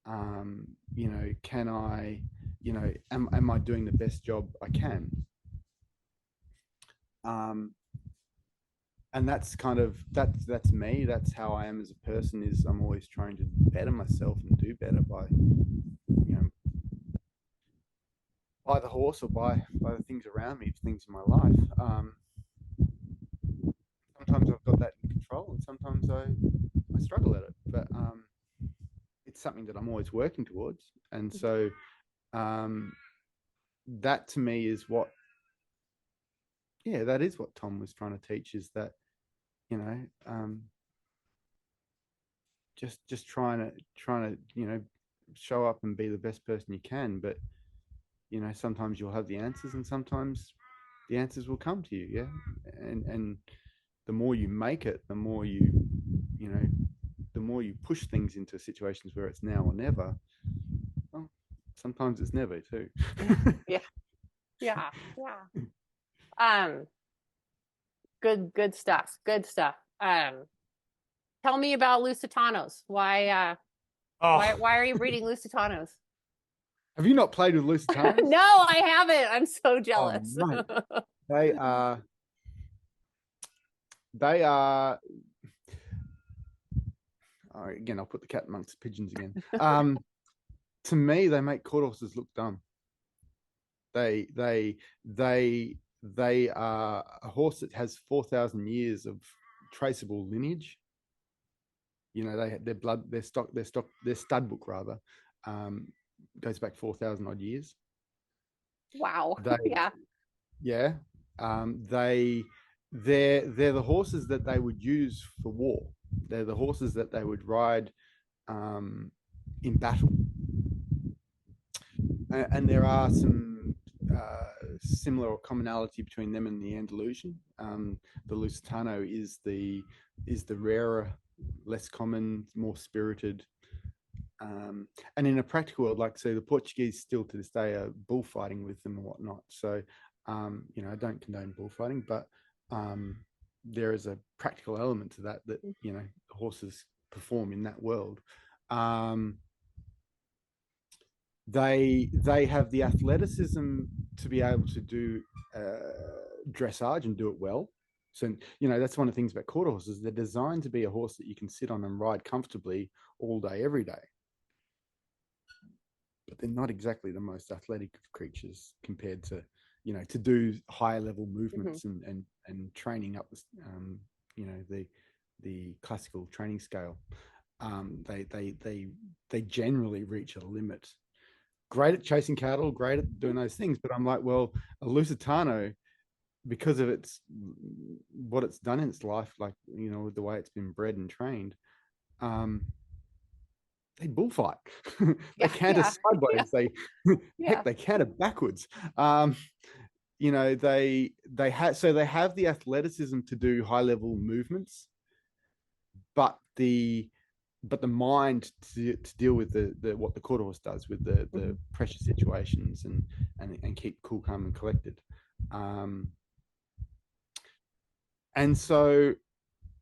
Can I, am I doing the best job I can? And that's kind of, that's me. That's how I am as a person. Is I'm always trying to better myself and do better by, by the horse, or by the things around me, things in my life. Sometimes I've got that in control, and sometimes I struggle at it. But it's something that I'm always working towards. And so that to me is what, yeah, that is what Tom was trying to teach, is that, you know, just trying to show up and be the best person you can. But sometimes you'll have the answers, and sometimes the answers will come to you. Yeah, and the more you make it, the more you know the more you push things into situations where it's now or never. Well, sometimes it's never too. Yeah. Yeah. Yeah. Um, good stuff. Good stuff. Tell me about Lusitanos. Oh, Why are you breeding Lusitanos? have you not played with Lusitanos? No, I haven't. I'm so Oh, jealous. mate, they are they are. Again, I'll put the cat amongst the pigeons again. To me, they make court horses look dumb. They they they are a horse that has 4,000 years of traceable lineage. Their blood, their stud book rather, um, goes back 4,000 odd years. Wow. They Yeah. Yeah, they're the horses that they would use for war. They're the horses that they would ride um, in battle. And there are some similar commonality between them and the Andalusian. The Lusitano is the rarer, less common, more spirited. And in a practical world, like so, the Portuguese still to this day are bullfighting with them and whatnot. So, I don't condone bullfighting, but there is a practical element to that horses perform in that world. Um, they have the athleticism to be able to do dressage and do it well. So that's one of the things about quarter horses. They're designed to be a horse that you can sit on and ride comfortably all day, every day. But they're not exactly the most athletic of creatures compared to to do higher level movements and training up the classical training scale. They generally reach a limit. Great at chasing cattle, great at doing those things, but I'm like, well, a Lusitano, because of what it's done in its life, like with the way it's been bred and trained, they bullfight. They Yeah. canter Yeah. sideways. Yeah. Heck, Yeah. they canter backwards. They have the athleticism to do high level movements, but the mind to deal with the what the quarter horse does with the pressure situations and keep cool, calm, and collected. And so,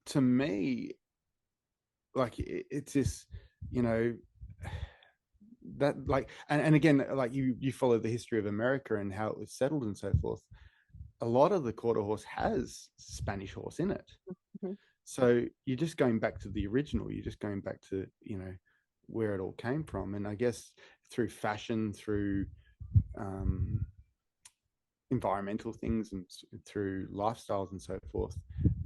to me, like it's this, that like and again, like you follow the history of America and how it was settled and so forth. A lot of the quarter horse has Spanish horse in it. Mhm. So you're just going back to the original. You're just going back to where it all came from. And I guess through fashion, through environmental things, and through lifestyles and so forth,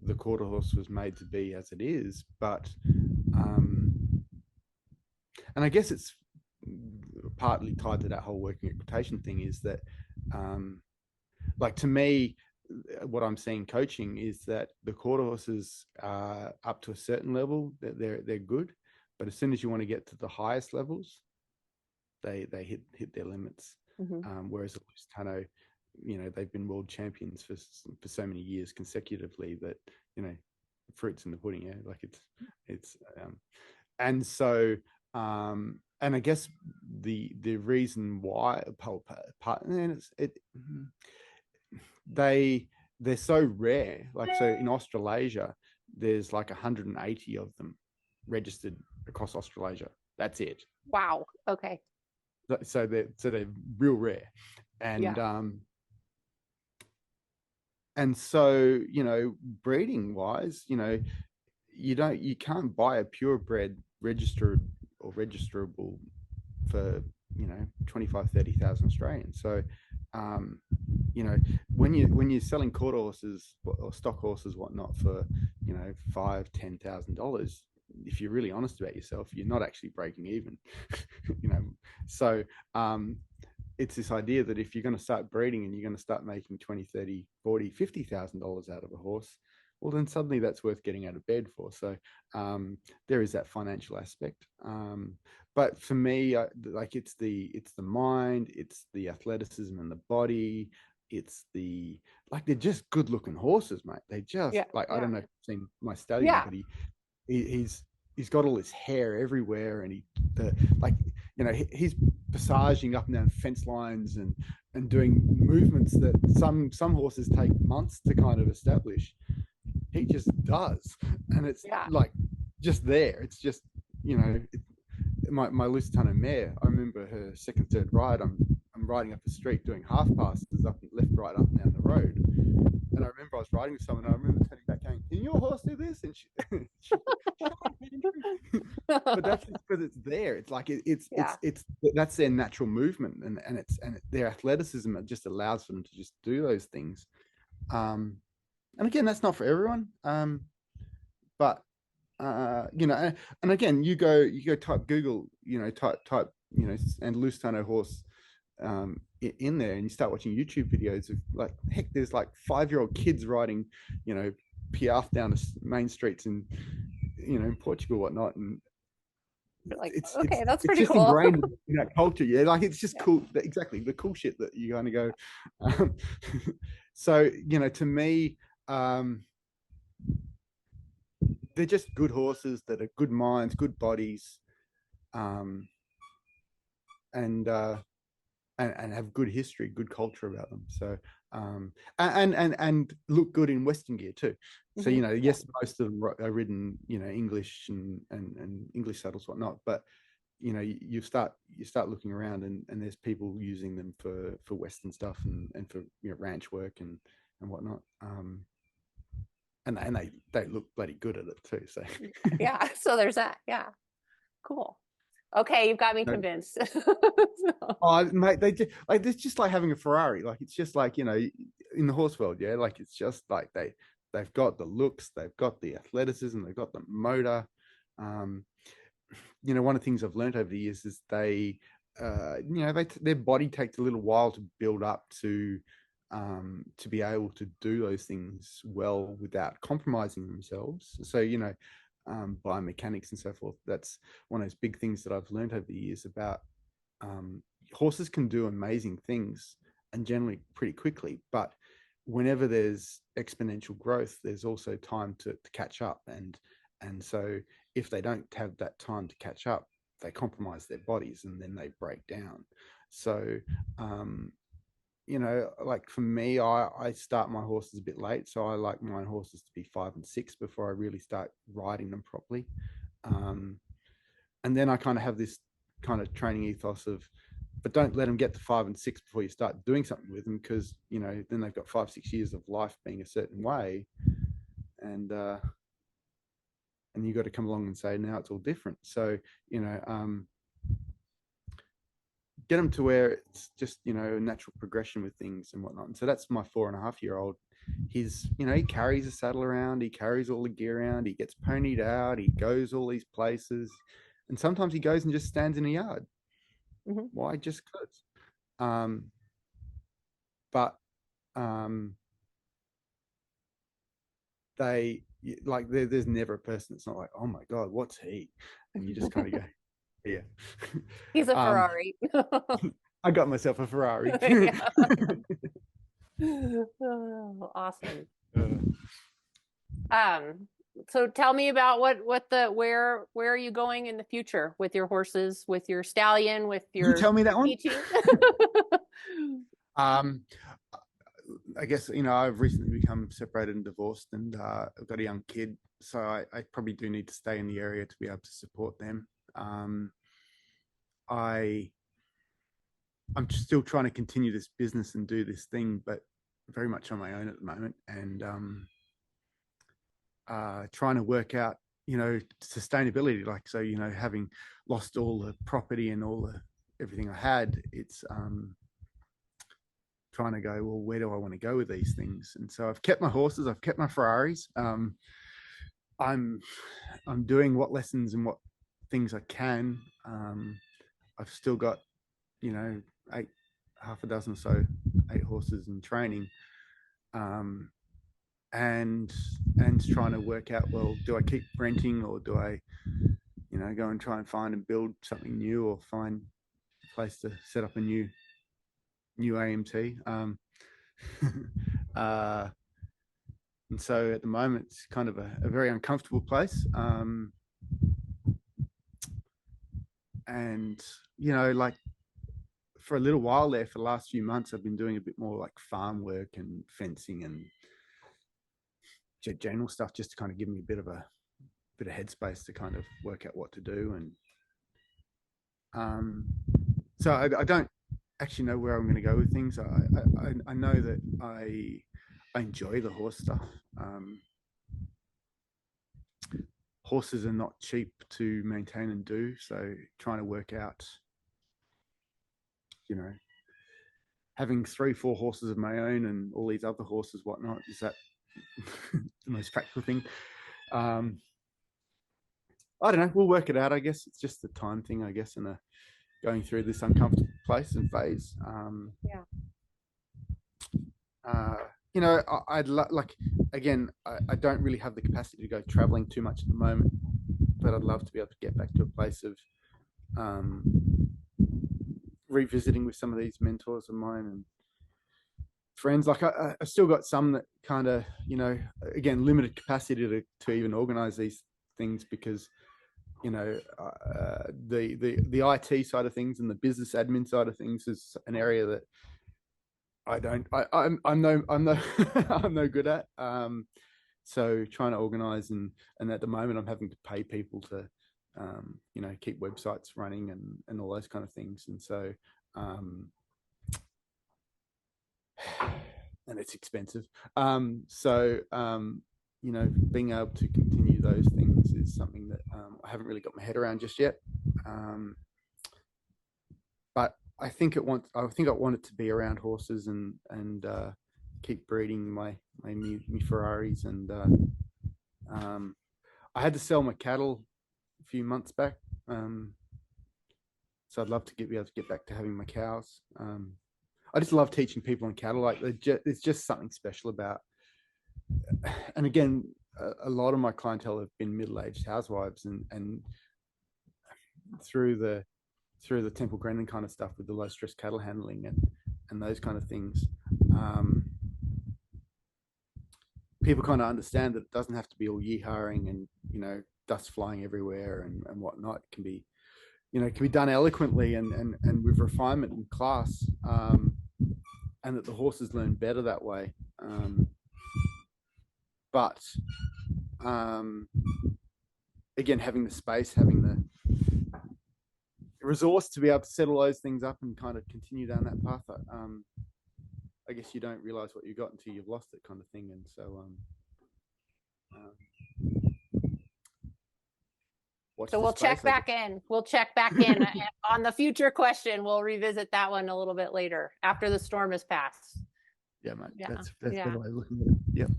the quarter horse was made to be as it is. But and I guess it's partly tied to that whole working equitation thing. Is that like, to me, what I'm seeing coaching is that the quarter horses are up to a certain level, that they're good, but as soon as you want to get to the highest levels, they hit their limits. Whereas the Lusitano, they've been world champions for so many years consecutively that fruits in the pudding. Yeah, like it's and so and I guess the reason why they're so rare. Like, so in Australasia, there's like 180 of them registered across Australasia. That's it. Wow. Okay. So they're real rare, and Yeah. and so breeding wise, you can't buy a purebred registered or registerable for 25,000-30,000 Australian. So when you're selling quarter horses or stock horses, whatnot, for $5,000-10,000, if you're really honest about yourself, you're not actually breaking even. So it's this idea that if you're going to start breeding and you're going to start making 20, 30, 40, $50,000 out of a horse, well, then suddenly that's worth getting out of bed for. So there is that financial aspect. But for me, like it's the mind, it's the athleticism and the body, it's the like they're just good looking horses, mate. They just Yeah. like I don't know if you've seen my stallion, Yeah. but he's got all his hair everywhere, and the like he's passaging up and down fence lines and doing movements that some horses take months to kind of establish. He just does, and it's Yeah. like just there. It's just my Lusitano mare. I remember her second, third ride. I'm riding up the street doing half passes up left, right, up and down the road. And I remember I was riding with someone. And I remember turning back, going, "Can your horse do this?" And she "Shut up, Andrew." But that's just because it's there. It's like Yeah. it's that's their natural movement, and their athleticism that just allows for them to just do those things. And again, that's not for everyone. But and again, you go type Google, type and Lusitano horse in there, and you start watching YouTube videos of like heck, there's like 5-year-old kids riding, Piaffe down the main streets in Portugal, whatnot, and You're like, it's it's okay, that's it's pretty just cool. ingrained in that culture. Yeah, like it's just Yeah. cool. Exactly the cool shit that you kind of go. Um, so to me, um, they're just good horses that are good minds, good bodies, um, and have good history, good culture about them. So and look good in Western gear too. So Yeah. yes, most of them are ridden English and English saddles, whatnot, but you start looking around, and there's people using them for Western stuff and for ranch work and whatnot. And they look bloody good at it too. So Yeah. So there's that. Yeah. Cool. Okay, you've got me no, convinced. So, oh, mate, they just like it's just like having a Ferrari. Like it's just like in the horse world, yeah. Like it's just like they've got the looks, they've got the athleticism, they've got the motor. Um, one of the things I've learned over the years is their body takes a little while to build up to be able to do those things well without compromising themselves. So biomechanics and so forth. That's one of those big things that I've learned over the years about horses can do amazing things and generally pretty quickly, but whenever there's exponential growth, there's also time to catch up, and so if they don't have that time to catch up, they compromise their bodies and then they break down. So like for me, I start my horses a bit late, so I like my horses to be 5 and 6 before I really start riding them properly. um, and then I kind of have this kind of training ethos of, but don't let them get to 5 and 6 before you start doing something with them, because then they've got 5-6 years of life being a certain way, and you got to come along and say now it's all different. So get them to where it's just a natural progression with things and whatnot. And so that's my 4.5-year-old. He carries a saddle around, he carries all the gear around, he gets ponied out, he goes all these places, and sometimes he goes and just stands in a yard. mhm. Why? Just because. um but um they like there's never a person that's not like, oh my god, what's he? And you just kind of go, yeah. He's a um Ferrari. I got myself a Ferrari. Yeah. Oh, awesome. Um, so tell me about where are you going in the future with your horses, with your stallion, with You your tell me that one. teaching? um I guess I've recently become separated and divorced, and I've got a young kid, so I probably do need to stay in the area to be able to support them. I I'm still trying to continue this business and do this thing, but very much on my own at the moment, and trying to work out sustainability. Like, so having lost all the property and all the everything I had, it's trying to go, well, where do I want to go with these things? And so I've kept my horses, I've kept my Ferraris. I'm doing what lessons and what things I can. I've still got eight, half a dozen or so, 8 horses in training, um, and trying to work out, well, do I keep renting, or do I, go and try and find and build something new, or find a place to set up a new AMT. uh, and so at the moment, it's kind of a very uncomfortable place. And like, for a little while there, for the last few months, I've been doing a bit more like farm work and fencing and general stuff, just to kind of give me a bit of headspace to kind of work out what to do. And so I don't actually know where I'm going to go with things. I know that I enjoy the horse stuff. Horses are not cheap to maintain and do, so trying to work out, having 3-4 horses of my own and all these other horses, whatnot, is that the most practical thing? I don't know. We'll work it out. I guess it's just the time thing, I guess, and going through this uncomfortable place and phase. I'd like, again, I don't really have the capacity to go traveling too much at the moment, but I'd love to be able to get back to a place of revisiting with some of these mentors of mine and friends. Like, I still got some that kind of, again, limited capacity to even organize these things, because the IT side of things and the business admin side of things is an area that I'm no I'm no good at. So trying to organize, and at the moment I'm having to pay people to keep websites running and all those kind of things. And so and it's expensive. Being able to continue those things is something that I haven't really got my head around just yet. But I think I want it to be around horses and keep breeding my Ferraris. And I had to sell my cattle a few months back, so I'd love to be able to get back to having my cows. I just love teaching people on cattle. Like, there's just something special about. And again, a lot of my clientele have been middle-aged housewives, and through the Temple Grandin kind of stuff with the low stress cattle handling and those kind of things, people kind of understand that it doesn't have to be all yeeharing and dust flying everywhere and whatnot. It can be done eloquently and with refinement and class, and that the horses learn better that way. But again, having the space, having the resource to be able to settle those things up and kind of continue down that path, I guess you don't realize what you got until you've lost it, kind of thing. And so so we'll check back in. We'll check back in on the future question. We'll revisit that one a little bit later after the storm has passed. Yeah, mate. Yeah. That's the way I'm looking at it. Yep.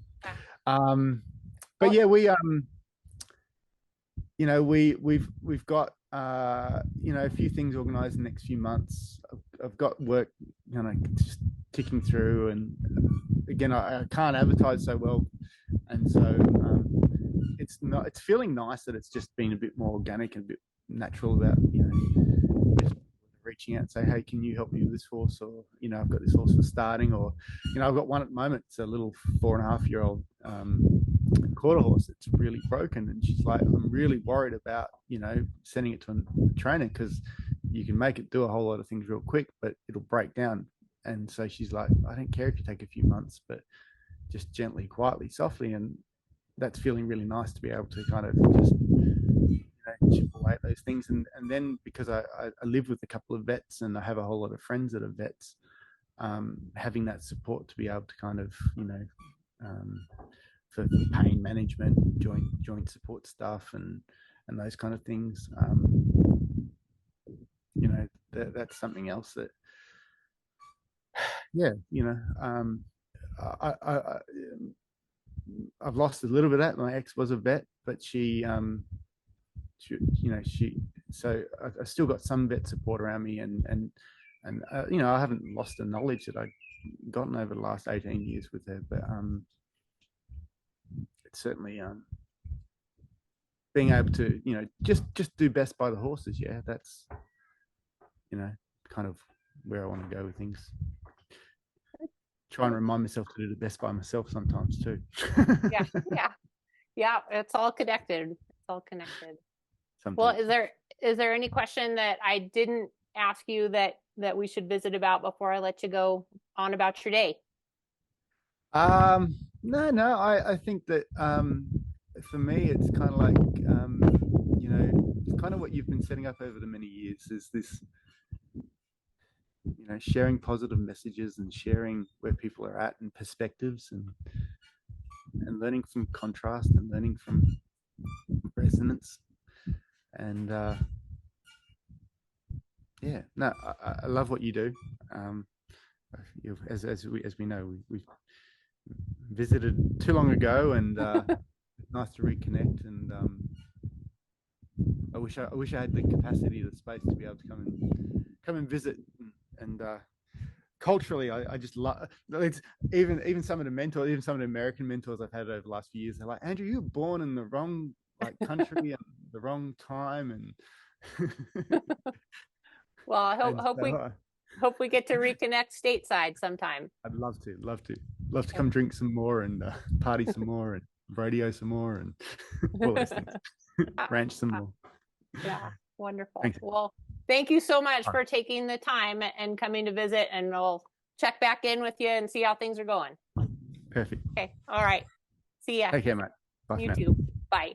But yeah, we've got a few things organized in the next few months. I've got work just ticking through, and again, I can't advertise so well, and so it's feeling nice that it's just been a bit more organic and a bit natural about reaching out and say, hey, can you help me with this horse? Or I've got this horse for starting, or I've got one at the moment. It's a little 4.5-year-old quarter horse. It's really broken, and she's like, I'm really worried about sending it to a trainer, because you can make it do a whole lot of things real quick, but it'll break down. And so she's like, I don't care if you take a few months, but just gently, quietly, softly. And that's feeling really nice to be able to kind of just chip away at those things. And then, because I live with a couple of vets and I have a whole lot of friends that are vets, having that support to be able to kind of for pain management, joint support stuff, and those kind of things, that's something else that I've lost a little bit of that. My ex was a vet, but so I still got some vet support around me, and I haven't lost the knowledge that I've gotten over the last 18 years with her, but certainly being able to, just do best by the horses. Yeah, that's, kind of where I want to go with things. Try and remind myself to do the best by myself sometimes too. Yeah. It's all connected. Sometimes. Well, is there any question that I didn't ask you that we should visit about before I let you go on about your day? No. I think that for me, it's kind of like it's kind of what you've been setting up over the many years. Is this, sharing positive messages and sharing where people are at and perspectives, and learning from contrast and learning from resonance. And I love what you do. As we know, we've visited too long ago, and it's nice to reconnect. And I wish I had the capacity, the space to be able to come and visit. And culturally, I just love. It's even some of the mentors, even some of the American mentors I've had over the last few years. They're like, Andrew, you were born in the wrong country and the wrong time, and well, I hope we get to reconnect stateside sometime. I'd love to come drink some more and party some more and radio some more and all those things. Ranch some more. Yeah, wonderful. Thanks. Well, thank you so much for taking the time and coming to visit, and we'll check back in with you and see how things are going. Perfect. Okay. All right. See ya. Take care, mate. Bye. You too. Bye.